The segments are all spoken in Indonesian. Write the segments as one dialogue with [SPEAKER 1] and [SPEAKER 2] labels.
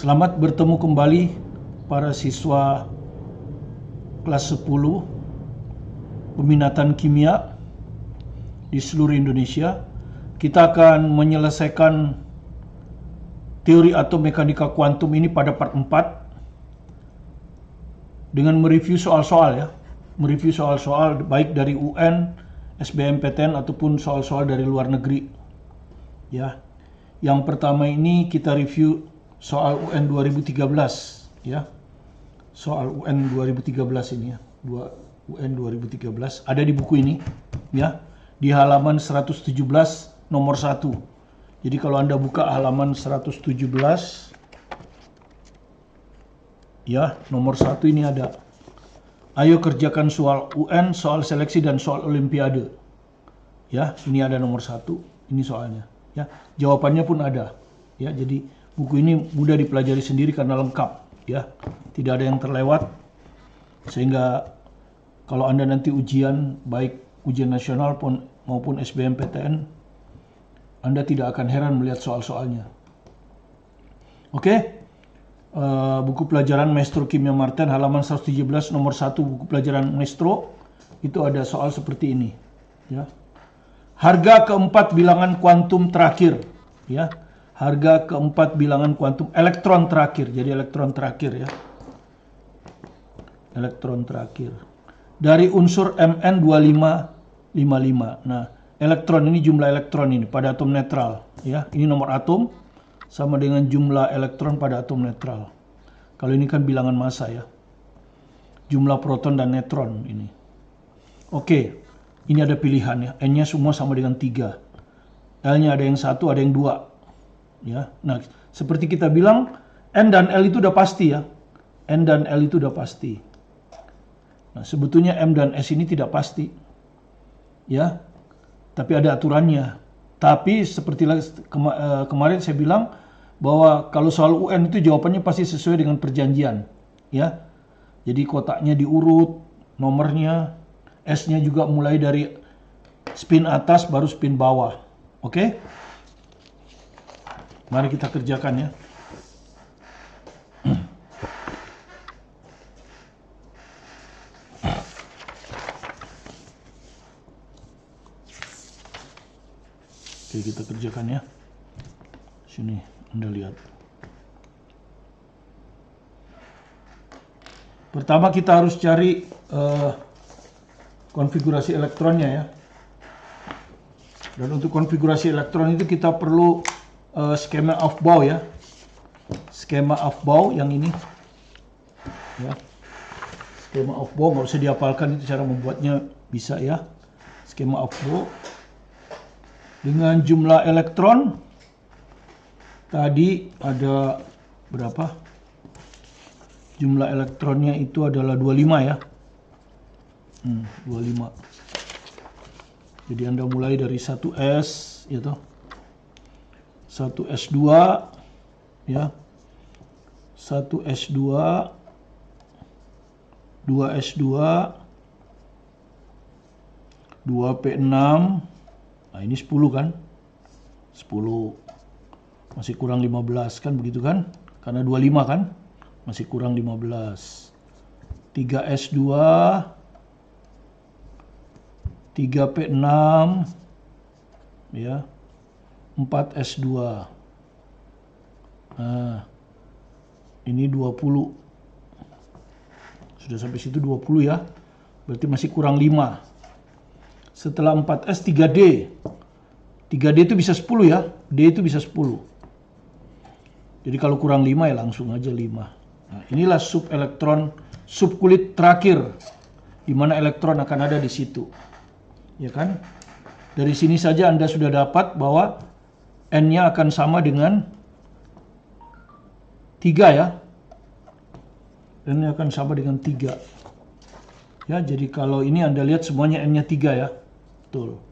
[SPEAKER 1] Selamat bertemu kembali para siswa kelas 10 peminatan kimia di seluruh Indonesia. Kita akan menyelesaikan teori atom mekanika kuantum ini pada part 4 dengan mereview soal-soal ya. Mereview soal-soal baik dari UN, SBMPTN ataupun soal-soal dari luar negeri. Ya. Yang pertama ini kita review soal UN 2013 ya. Soal UN 2013 ini ya. UN 2013 ada di buku ini ya. Di halaman 117 nomor 1. Jadi kalau Anda buka halaman 117 ya, nomor 1 ini ada. Ayo kerjakan soal UN, soal seleksi dan soal olimpiade. Ya, ini ada nomor 1, ini soalnya ya. Jawabannya pun ada. Ya, jadi buku ini mudah dipelajari sendiri karena lengkap ya. Tidak ada yang terlewat. Sehingga kalau Anda nanti ujian baik ujian nasional maupun SBMPTN, Anda tidak akan heran melihat soal-soalnya. Oke. Buku pelajaran Maestro Kimia Martin halaman 117 nomor 1 buku pelajaran Maestro itu ada soal seperti ini ya. Harga keempat bilangan kuantum terakhir ya. Harga keempat bilangan kuantum elektron terakhir. Jadi elektron terakhir ya. Elektron terakhir. Dari unsur Mn2555. Nah, elektron ini jumlah elektron ini pada atom netral ya. Ini nomor atom sama dengan jumlah elektron pada atom netral. Kalau ini kan bilangan massa ya. Jumlah proton dan neutron ini. Oke, ini ada pilihan ya. N-nya semua sama dengan 3. L-nya ada yang 1, ada yang 2. Ya. Nah, seperti kita bilang, N dan L itu udah pasti ya. N dan L itu udah pasti. Nah, sebetulnya M dan S ini tidak pasti. Ya. Tapi ada aturannya. Tapi seperti kemarin saya bilang bahwa kalau soal UN itu jawabannya pasti sesuai dengan perjanjian, ya. Jadi kotaknya diurut, nomornya, S-nya juga mulai dari spin atas baru spin bawah. Oke? Mari kita kerjakan ya. Oke, kita kerjakan ya. Sini, Anda lihat. Pertama kita harus cari konfigurasi elektronnya ya. Dan untuk konfigurasi elektron itu kita perlu skema Aufbau ya. Skema Aufbau yang ini. Ya. Skema Aufbau nggak usah dihafalkan, itu cara membuatnya bisa ya. Skema Aufbau. Dengan jumlah elektron tadi ada berapa? Jumlah elektronnya itu adalah 25 ya. 25. Jadi Anda mulai dari 1S gitu. 1S2 ya. 1S2 2S2 2P6. Nah, ini 10 kan? 10. Masih kurang 15 kan, begitu kan? Karena 25 kan? Masih kurang 15. 3S2 3P6 ya. 4S2. Nah, ini 20. Sudah sampai situ 20 ya. Berarti masih kurang 5. Setelah 4S 3D. 3D itu bisa 10 ya. D itu bisa 10. Jadi kalau kurang 5 ya langsung aja 5. Nah, inilah subkulit terakhir di mana elektron akan ada di situ. Ya kan? Dari sini saja Anda sudah dapat bahwa N-nya akan sama dengan 3 ya. N-nya akan sama dengan 3. Ya, jadi kalau ini Anda lihat semuanya N-nya 3 ya. Betul.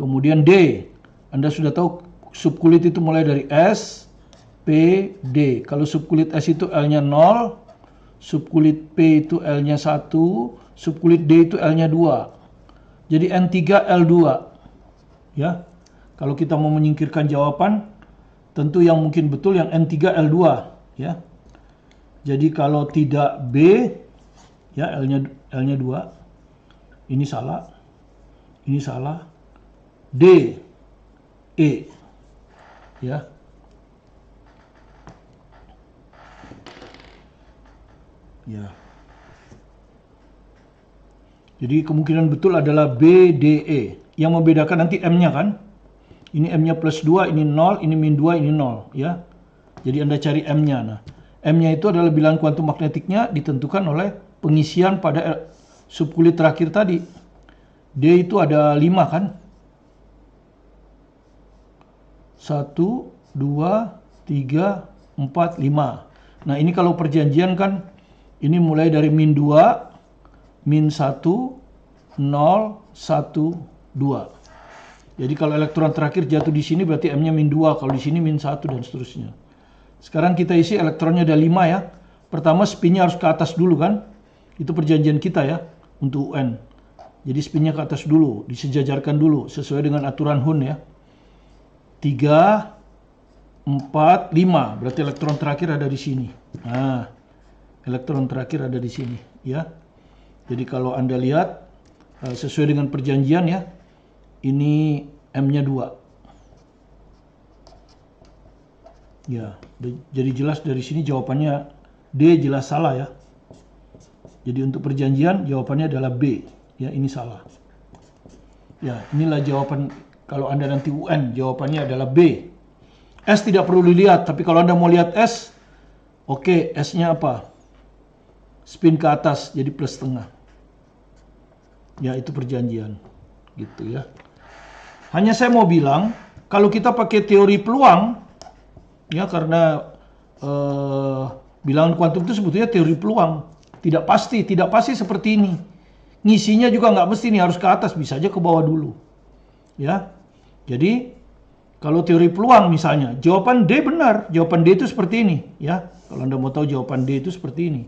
[SPEAKER 1] Kemudian D. Anda sudah tahu subkulit itu mulai dari S, P, D. Kalau subkulit S itu L-nya 0, subkulit P itu L-nya 1, subkulit D itu L-nya 2. Jadi N3, L2. Ya. Kalau kita mau menyingkirkan jawaban, Tentu yang mungkin betul yang N3L2 ya. Jadi kalau tidak B ya L-nya 2. Ini salah. Ini salah. D E ya. Ya. Jadi kemungkinan betul adalah B, D, E. Yang membedakan nanti M-nya kan. Ini M-nya plus 2, ini 0, ini min 2, ini 0. Ya. Jadi Anda cari M-nya. Nah, M-nya itu adalah bilangan kuantum magnetiknya ditentukan oleh pengisian pada subkulit terakhir tadi. D itu ada 5 kan. 1, 2, 3, 4, 5. Nah ini kalau perjanjian kan, ini mulai dari min 2, min 1, 0, 1, 2. Jadi kalau elektron terakhir jatuh di sini berarti M-nya min 2, kalau di sini min 1 dan seterusnya. Sekarang kita isi elektronnya ada 5 ya. Pertama spinnya harus ke atas dulu kan. Itu perjanjian kita ya untuk UN. Jadi spinnya ke atas dulu, disejajarkan dulu sesuai dengan aturan Hund ya. 3, 4, 5. Berarti elektron terakhir ada di sini. Nah, elektron terakhir ada di sini ya. Jadi kalau Anda lihat sesuai dengan perjanjian ya. Ini M-nya 2. Ya, jadi jelas dari sini jawabannya D jelas salah ya. Jadi untuk perjanjian jawabannya adalah B. Ya, ini salah. Ya, inilah jawaban kalau Anda nanti UN, jawabannya adalah B. S tidak perlu dilihat, tapi kalau Anda mau lihat S, oke, S-nya apa? Spin ke atas, jadi plus setengah. Ya, itu perjanjian. Gitu ya. Hanya saya mau bilang, kalau kita pakai teori peluang, ya karena bilangan kuantum itu sebetulnya teori peluang. Tidak pasti seperti ini. Ngisinya juga nggak mesti nih harus ke atas, bisa aja ke bawah dulu. Ya, jadi kalau teori peluang misalnya, jawaban D benar, jawaban D itu seperti ini. Ya, kalau Anda mau tahu jawaban D itu seperti ini.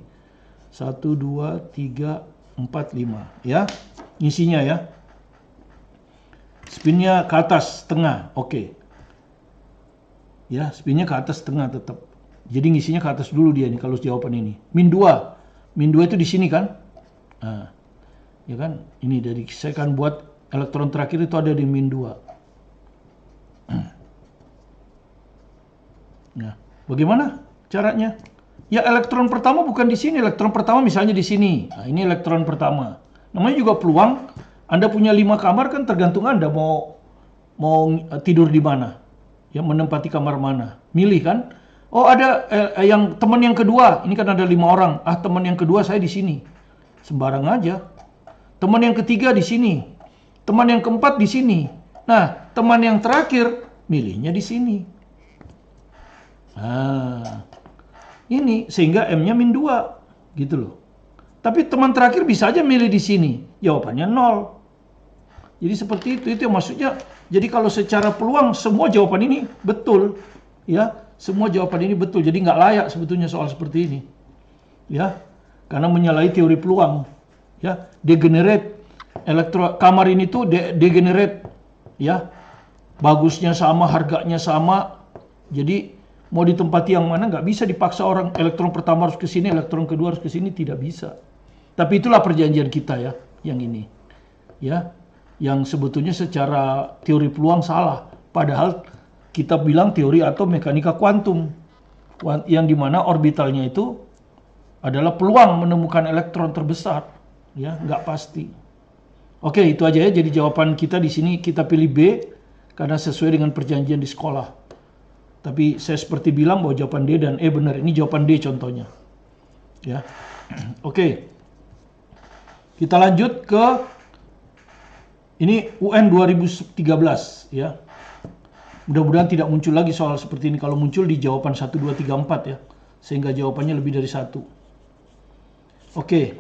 [SPEAKER 1] 1, 2, 3, 4, 5. Ya, ngisinya ya. Spinnya ke atas tengah, oke. Ya, spinnya ke atas tengah tetap. Jadi ngisinya ke atas dulu dia nih kalau jawaban ini. Min 2. Min 2 itu di sini kan? Nah, ya kan? Ini dari saya kan buat elektron terakhir itu ada di min 2. Nah, bagaimana caranya? Ya elektron pertama bukan di sini, elektron pertama misalnya di sini. Nah, ini elektron pertama. Namanya juga peluang. Anda punya 5 kamar kan tergantung Anda mau tidur di mana. Ya, menempati kamar mana. Milih kan? Oh, ada yang teman yang kedua. Ini kan ada 5 orang. Ah, teman yang kedua saya di sini. Sembarang aja. Teman yang ketiga di sini. Teman yang keempat di sini. Nah, teman yang terakhir milihnya di sini. Nah, ini sehingga M-nya min 2. Gitu loh. Tapi teman terakhir bisa aja milih di sini. Jawabannya 0. Jadi seperti itu yang maksudnya. Jadi kalau secara peluang semua jawaban ini betul. Ya, semua jawaban ini betul. Jadi nggak layak sebetulnya soal seperti ini. Ya, karena menyalahi teori peluang. Ya, degenerate. Kamar ini tuh degenerate. Ya, bagusnya sama, harganya sama. Jadi mau ditempati yang mana nggak bisa dipaksa orang. Elektron pertama harus ke sini, elektron kedua harus ke sini, tidak bisa. Tapi itulah perjanjian kita ya, yang ini. Ya, yang sebetulnya secara teori peluang salah. Padahal kita bilang teori atau mekanika kuantum. Yang dimana orbitalnya itu adalah peluang menemukan elektron terbesar. Ya, nggak pasti. Oke, itu aja ya. Jadi jawaban kita di sini kita pilih B karena sesuai dengan perjanjian di sekolah. Tapi saya seperti bilang bahwa jawaban D dan E benar. Ini jawaban D contohnya. Ya. Oke. Kita lanjut ke ini UN 2013 ya. Mudah-mudahan tidak muncul lagi soal seperti ini. Kalau muncul di jawaban 1, 2, 3, 4 ya. Sehingga jawabannya lebih dari 1. Oke.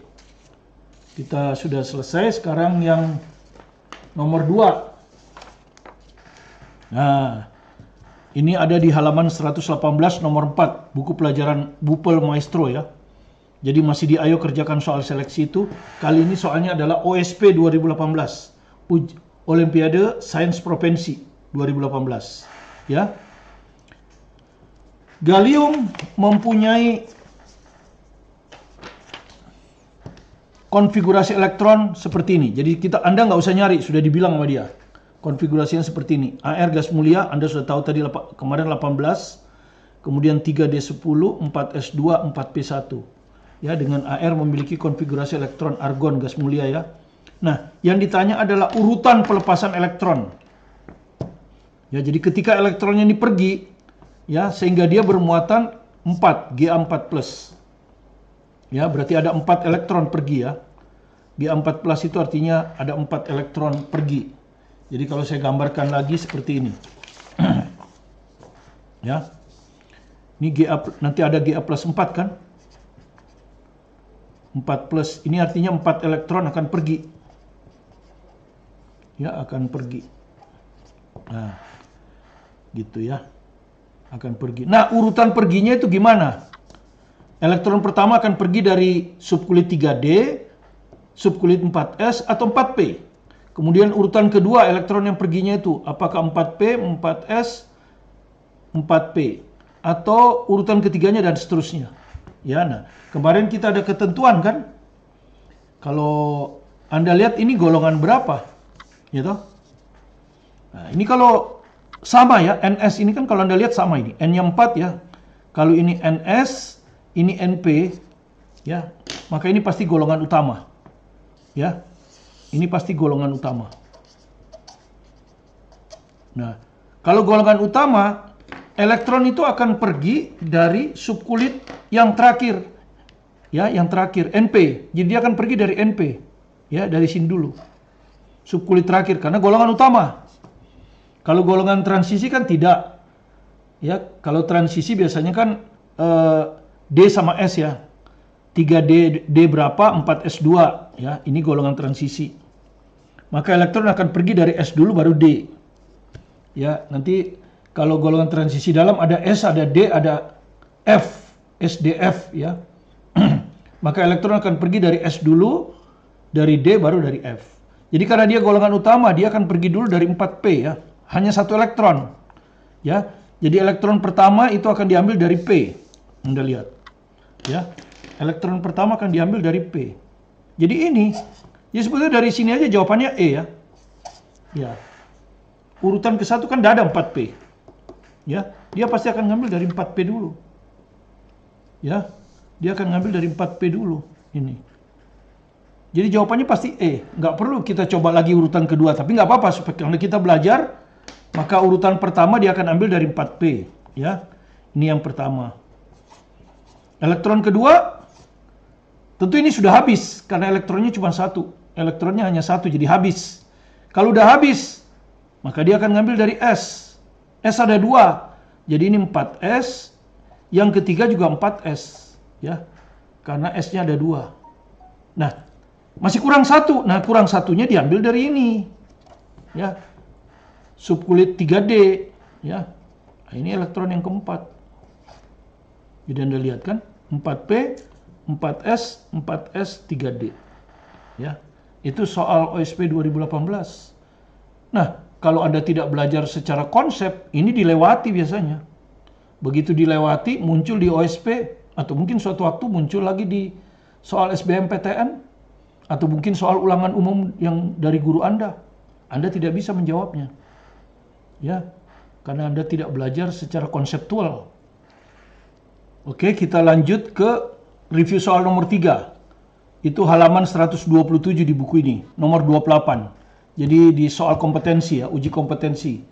[SPEAKER 1] Kita sudah selesai. Sekarang yang nomor 2. Nah, ini ada di halaman 118 nomor 4. Buku pelajaran Bupel Maestro ya. Jadi masih di ayo kerjakan soal seleksi itu. Kali ini soalnya adalah OSP 2018. Olimpiade Sains Provinsi 2018 ya. Gallium mempunyai konfigurasi elektron seperti ini. Jadi Anda nggak usah nyari, sudah dibilang sama dia. Konfigurasinya seperti ini. Ar gas mulia, Anda sudah tahu tadi kemarin 18, kemudian 3D10, 4S2, 4P1. Ya, dengan Ar memiliki konfigurasi elektron argon gas mulia ya. Nah, yang ditanya adalah urutan pelepasan elektron. Ya, jadi ketika elektronnya ini pergi, ya, sehingga dia bermuatan 4, Ga4+. Ya, berarti ada 4 elektron pergi ya. Ga4+ itu artinya ada 4 elektron pergi. Jadi kalau saya gambarkan lagi seperti ini. Ya. Ini nanti ada Ga+4 kan? 4+, ini artinya 4 elektron akan pergi. Ya, akan pergi. Nah, gitu ya. Akan pergi. Nah, urutan perginya itu gimana? Elektron pertama akan pergi dari subkulit 3D, subkulit 4S atau 4P. Kemudian urutan kedua elektron yang perginya itu apakah 4P, 4S, 4P atau urutan ketiganya dan seterusnya. Ya, nah, kemarin kita ada ketentuan kan? Kalau Anda lihat ini golongan berapa? Gitu. Nah, ini kalau sama ya, NS ini kan kalau Anda lihat sama ini, N-nya 4 ya. Kalau ini NS, ini NP, ya, maka ini pasti golongan utama. Ya, ini pasti golongan utama. Nah, kalau golongan utama, elektron itu akan pergi dari subkulit yang terakhir. Ya, yang terakhir, NP. Jadi dia akan pergi dari NP. Ya, dari sini dulu. Subkulit terakhir, karena golongan utama. Kalau golongan transisi kan tidak. Ya, kalau transisi biasanya kan D sama S ya. 3D D berapa? 4S2 ya. Ini golongan transisi. Maka elektron akan pergi dari S dulu baru D. Ya, nanti kalau golongan transisi dalam ada S, ada D, ada F, SDF ya. Maka elektron akan pergi dari S dulu, dari D baru dari F. Jadi karena dia golongan utama, dia akan pergi dulu dari 4P ya. Hanya satu elektron. Ya. Jadi elektron pertama itu akan diambil dari P. Anda lihat. Ya. Elektron pertama akan diambil dari P. Jadi ini, ya sebetulnya dari sini aja jawabannya E ya. Ya. Urutan ke-1 kan tidak ada 4P. Ya, dia pasti akan ngambil dari 4P dulu. Ya. Dia akan ngambil dari 4P dulu ini. Jadi jawabannya pasti E. Nggak perlu kita coba lagi urutan kedua, tapi nggak apa-apa karena kita belajar, maka urutan pertama dia akan ambil dari 4P, ya. Ini yang pertama. Elektron kedua tentu ini sudah habis karena elektronnya cuma satu. Elektronnya hanya satu, jadi habis. Kalau udah habis, maka dia akan ngambil dari S. S ada 2. Jadi ini 4S, yang ketiga juga 4S, ya. Karena S-nya ada 2. Nah, masih kurang 1. Nah, kurang satunya diambil dari ini. Ya. Subkulit 3D, ya. Nah, ini elektron yang keempat. Jadi Anda lihat kan, 4P, 4S, 4S, 3D. Ya. Itu soal OSP 2018. Nah, kalau Anda tidak belajar secara konsep, ini dilewati biasanya. Begitu dilewati, muncul di OSP, atau mungkin suatu waktu muncul lagi di soal SBMPTN, atau mungkin soal ulangan umum yang dari guru Anda. Anda tidak bisa menjawabnya. Ya, karena Anda tidak belajar secara konseptual. Oke, kita lanjut ke review soal nomor 3. Itu halaman 127 di buku ini, nomor 28. Jadi di soal kompetensi ya, uji kompetensi.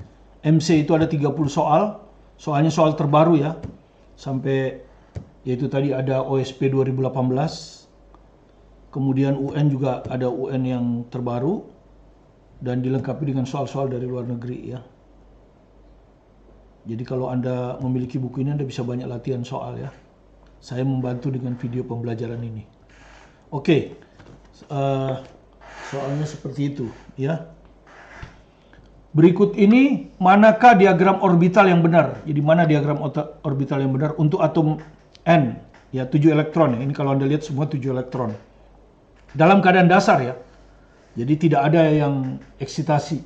[SPEAKER 1] MC itu ada 30 soal. Soalnya soal terbaru ya. Sampai yaitu tadi ada OSP 2018. Kemudian UN juga ada UN yang terbaru dan dilengkapi dengan soal-soal dari luar negeri ya. Jadi kalau Anda memiliki buku ini Anda bisa banyak latihan soal ya. Saya membantu dengan video pembelajaran ini. Oke, soalnya seperti itu ya. Berikut ini manakah diagram orbital yang benar? Jadi mana diagram orbital yang benar untuk atom N? Ya 7 elektron ya. Ini kalau Anda lihat semua 7 elektron. Dalam keadaan dasar ya. Jadi tidak ada yang eksitasi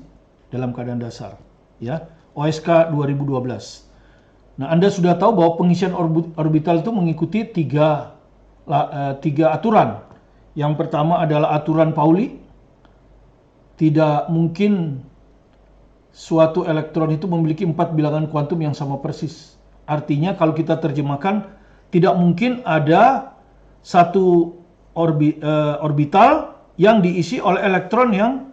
[SPEAKER 1] dalam keadaan dasar ya. OSK 2012. Nah, Anda sudah tahu bahwa pengisian orbital itu mengikuti tiga aturan. Yang pertama adalah aturan Pauli. Tidak mungkin suatu elektron itu memiliki 4 bilangan kuantum yang sama persis. Artinya kalau kita terjemahkan, tidak mungkin ada satu orbital yang diisi oleh elektron yang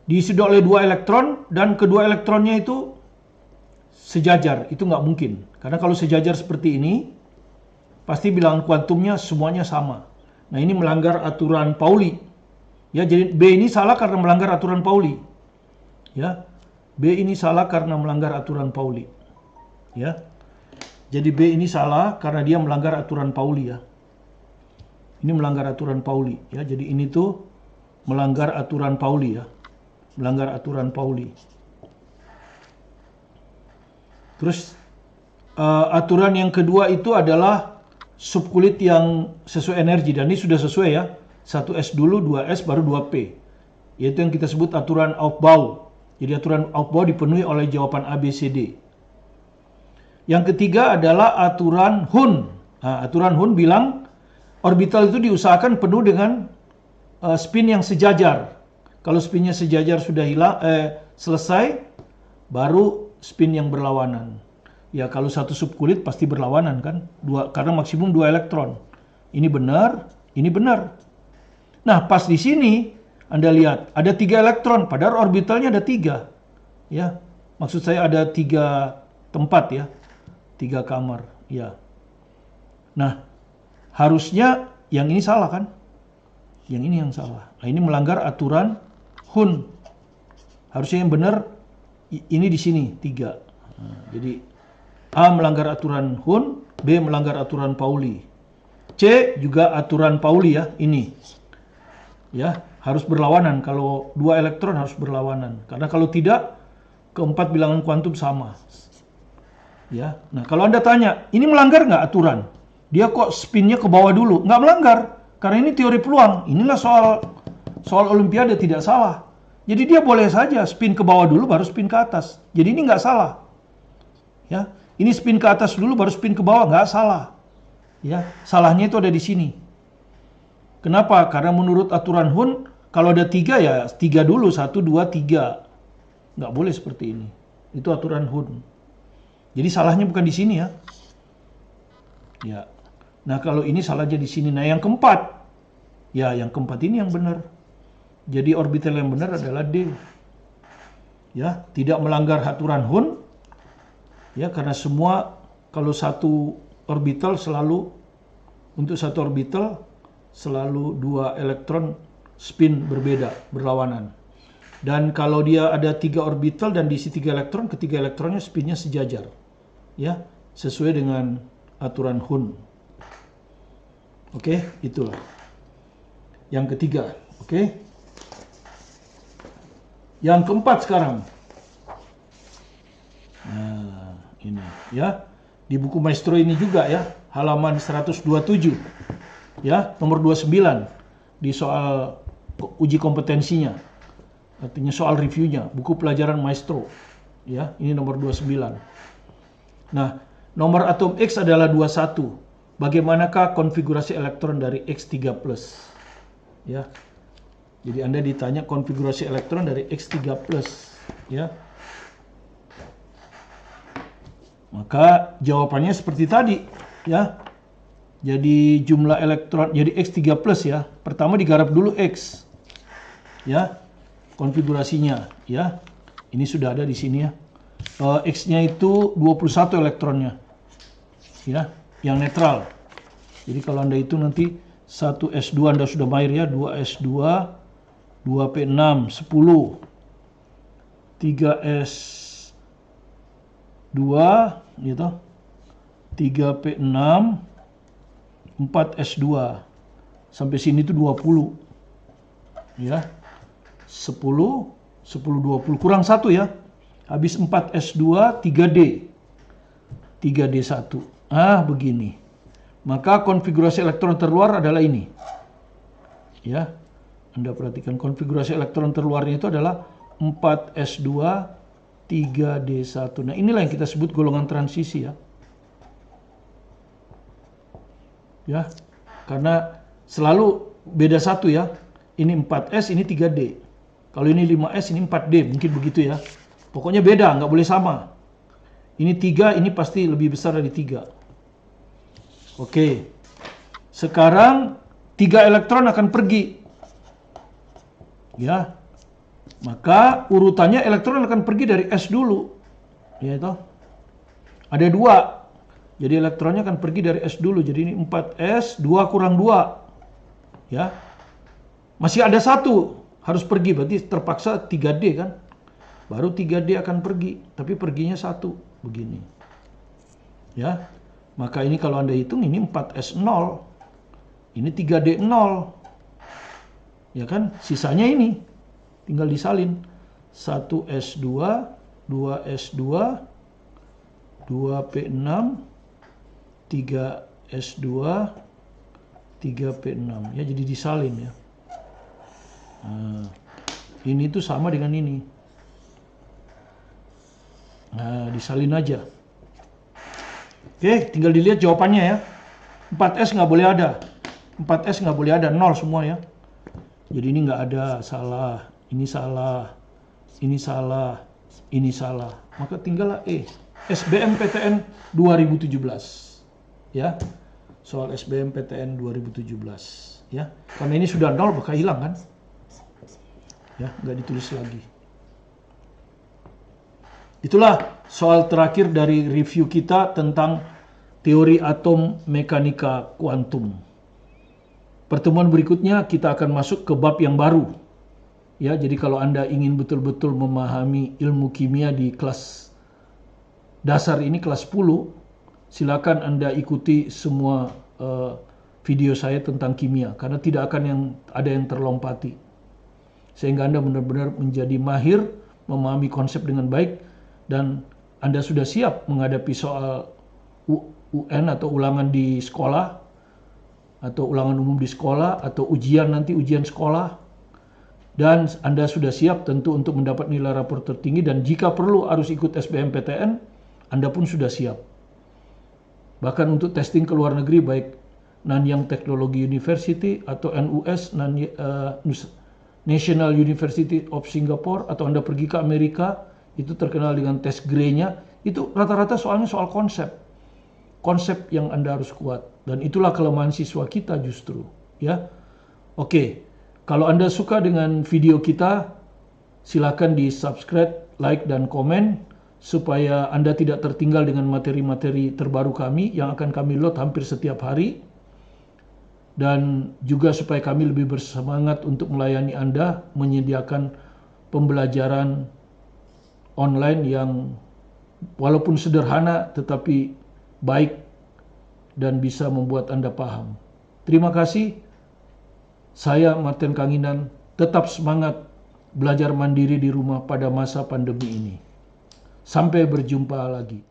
[SPEAKER 1] diisi oleh 2 elektron dan kedua elektronnya itu sejajar. Itu nggak mungkin. Karena kalau sejajar seperti ini, pasti bilangan kuantumnya semuanya sama. Nah, ini melanggar aturan Pauli. Ya, jadi B ini salah karena melanggar aturan Pauli. Ya, B ini salah karena melanggar aturan Pauli. Ya, jadi B ini salah karena dia melanggar aturan Pauli ya. Ini melanggar aturan Pauli ya. Jadi ini tuh melanggar aturan Pauli ya. Melanggar aturan Pauli. Terus aturan yang kedua itu adalah subkulit yang sesuai energi, dan ini sudah sesuai ya. 1S dulu, 2S baru 2P. Yaitu yang kita sebut aturan Aufbau. Jadi aturan Aufbau dipenuhi oleh jawaban A, B, C, D. Yang ketiga adalah aturan Hund. Nah, aturan Hund bilang orbital itu diusahakan penuh dengan spin yang sejajar. Kalau spinnya sejajar sudah selesai, baru spin yang berlawanan. Ya, kalau satu subkulit pasti berlawanan kan, karena maksimum 2 elektron. Ini benar, ini benar. Nah, pas di sini Anda lihat ada 3 elektron, padahal orbitalnya ada 3. Ya, maksud saya ada 3 tempat ya, 3 kamar. Ya. Nah, harusnya yang ini salah kan? Yang ini yang salah. Nah, ini melanggar aturan Hund. Harusnya yang benar ini di sini 3. Nah, jadi A melanggar aturan Hund, B melanggar aturan Pauli. C juga aturan Pauli ya, ini. Ya, harus berlawanan. Kalau 2 elektron harus berlawanan. Karena kalau tidak, keempat bilangan kuantum sama. Ya, nah kalau Anda tanya, ini melanggar nggak aturan? Dia kok spinnya ke bawah dulu? Nggak melanggar, karena ini teori peluang. Inilah soal Olimpiade, tidak salah. Jadi dia boleh saja spin ke bawah dulu, baru spin ke atas. Jadi ini nggak salah. Ya, ini spin ke atas dulu, baru spin ke bawah, nggak salah. Ya, salahnya itu ada di sini. Kenapa? Karena menurut aturan Hund, kalau ada 3 ya 3 dulu, 1, 2, 3. Nggak boleh seperti ini. Itu aturan Hund. Jadi salahnya bukan di sini ya. Ya. Nah, kalau ini salahnya di sini. Nah, yang keempat. Ya, yang keempat ini yang benar. Jadi orbital yang benar adalah D. Ya, tidak melanggar aturan Hund. Ya, karena semua kalau satu orbital selalu untuk satu orbital selalu 2 elektron spin berbeda, berlawanan. Dan kalau dia ada 3 orbital dan diisi 3 elektron, ketiga elektronnya spinnya sejajar. Ya, sesuai dengan aturan Hund. Oke, itulah. Yang ketiga, oke. Yang keempat sekarang. Nah, ini ya. Di buku Maestro ini juga ya, halaman 127. Ya, nomor 29 di soal uji kompetensinya. Artinya soal reviewnya, buku pelajaran Maestro. Ya, ini nomor 29. Nah, nomor atom X adalah 21. Bagaimanakah konfigurasi elektron dari X3+? Ya. Jadi Anda ditanya konfigurasi elektron dari X3+, ya. Maka jawabannya seperti tadi, ya. Jadi jumlah elektron, jadi X3+ ya. Pertama digarap dulu X. Ya. Konfigurasinya, ya. Ini sudah ada di sini ya. X-nya itu 21 elektronnya. Ya, yang netral. Jadi kalau Anda itu nanti 1S2 Anda sudah mahir ya, 2S2, 2P6, 10. 3S2 gitu. 3P6, 4S2. Sampai sini itu 20. Ya. 10, 10, 20. Kurang 1 ya. Habis 4S2, 3D. 3D1. Ah, begini. Maka konfigurasi elektron terluar adalah ini. Ya. Anda perhatikan konfigurasi elektron terluarnya itu adalah 4S2, 3D1. Nah, inilah yang kita sebut golongan transisi ya. Ya, karena selalu beda satu ya. Ini 4S, ini 3D. Kalau ini 5S, ini 4D, mungkin begitu ya. Pokoknya beda, nggak boleh sama. Ini 3, ini pasti lebih besar dari 3. Oke. Sekarang 3 elektron akan pergi. Ya. Maka urutannya elektron akan pergi dari S dulu. Ya itu. Ada 2. Jadi elektronnya akan pergi dari S dulu. Jadi ini 4S, 2 kurang 2. Ya. Masih ada 1 harus pergi, berarti terpaksa 3D kan. Baru 3D akan pergi, tapi perginya 1 begini. Ya. Maka ini kalau Anda hitung ini 4S0. Ini 3D0. Ya kan? Sisanya ini tinggal disalin. 1S2, 2S2, 2P6, 3S2, 3P6. Ya, jadi disalin ya. Nah, ini tuh sama dengan ini. Nah, disalin aja. Oke, tinggal dilihat jawabannya ya. 4S nggak boleh ada. 4S nggak boleh ada, 0 semua ya. Jadi ini nggak ada, salah. Ini salah. Ini salah. Ini salah. Maka tinggallah E. SBMPTN 2017. Ya. Soal SBMPTN 2017. Ya. Karena ini sudah 0, bakal hilang kan. Ya, nggak ditulis lagi. Itulah soal terakhir dari review kita tentang teori atom mekanika kuantum. Pertemuan berikutnya kita akan masuk ke bab yang baru. Ya, jadi kalau Anda ingin betul-betul memahami ilmu kimia di kelas dasar ini, kelas 10, silakan Anda ikuti semua video saya tentang kimia, karena tidak akan ada yang terlompati. Sehingga Anda benar-benar menjadi mahir, memahami konsep dengan baik, dan Anda sudah siap menghadapi soal UN atau ulangan di sekolah, atau ulangan umum di sekolah, atau ujian nanti, ujian sekolah. Dan Anda sudah siap tentu untuk mendapat nilai rapor tertinggi, dan jika perlu harus ikut SBMPTN, Anda pun sudah siap. Bahkan untuk testing ke luar negeri, baik Nanyang Technology University atau NUS, National University of Singapore, atau Anda pergi ke Amerika, itu terkenal dengan tes GRE-nya, itu rata-rata soalnya soal konsep. Konsep yang Anda harus kuat. Dan itulah kelemahan siswa kita justru. Ya, oke. Kalau Anda suka dengan video kita, silakan di subscribe, like, dan komen, supaya Anda tidak tertinggal dengan materi-materi terbaru kami yang akan kami load hampir setiap hari. Dan juga supaya kami lebih bersemangat untuk melayani Anda, menyediakan pembelajaran online yang walaupun sederhana tetapi baik dan bisa membuat Anda paham. Terima kasih. Saya Martin Kanginan, tetap semangat belajar mandiri di rumah pada masa pandemi ini. Sampai berjumpa lagi.